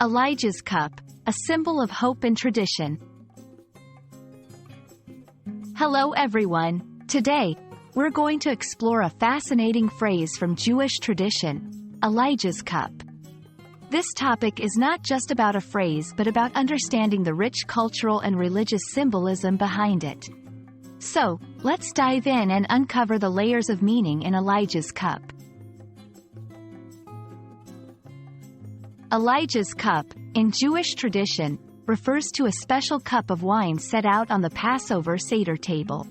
Elijah's cup, a symbol of hope and tradition. Hello everyone. Today, we're going to explore a fascinating phrase from Jewish tradition, Elijah's cup. This topic is not just about a phrase but about understanding the rich cultural and religious symbolism behind it. So, let's dive in and uncover the layers of meaning in Elijah's cup. Elijah's cup, in Jewish tradition, refers to a special cup of wine set out on the Passover Seder table.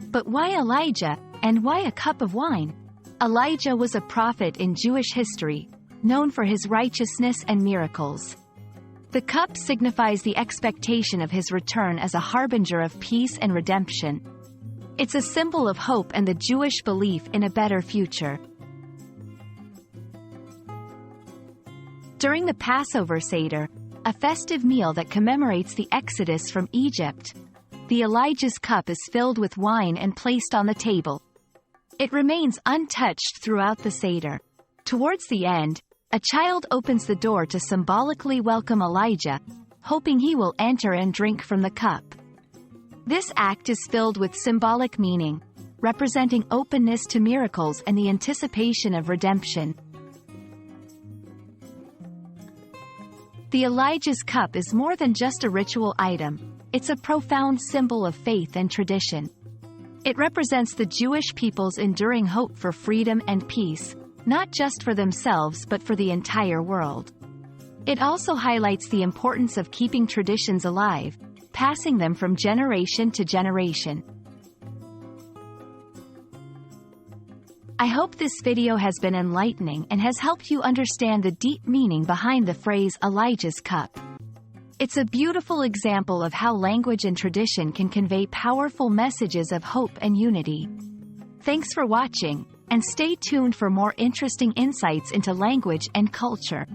But why Elijah, and why a cup of wine? Elijah was a prophet in Jewish history, known for his righteousness and miracles. The cup signifies the expectation of his return as a harbinger of peace and redemption. It's a symbol of hope and the Jewish belief in a better future. During the Passover Seder, a festive meal that commemorates the Exodus from Egypt, the Elijah's cup is filled with wine and placed on the table. It remains untouched throughout the Seder. Towards the end, a child opens the door to symbolically welcome Elijah, hoping he will enter and drink from the cup. This act is filled with symbolic meaning, representing openness to miracles and the anticipation of redemption. The Elijah's cup is more than just a ritual item. It's a profound symbol of faith and tradition. It represents the Jewish people's enduring hope for freedom and peace, not just for themselves but for the entire world. It also highlights the importance of keeping traditions alive, passing them from generation to generation. I hope this video has been enlightening and has helped you understand the deep meaning behind the phrase Elijah's cup. It's a beautiful example of how language and tradition can convey powerful messages of hope and unity. Thanks for watching, and stay tuned for more interesting insights into language and culture.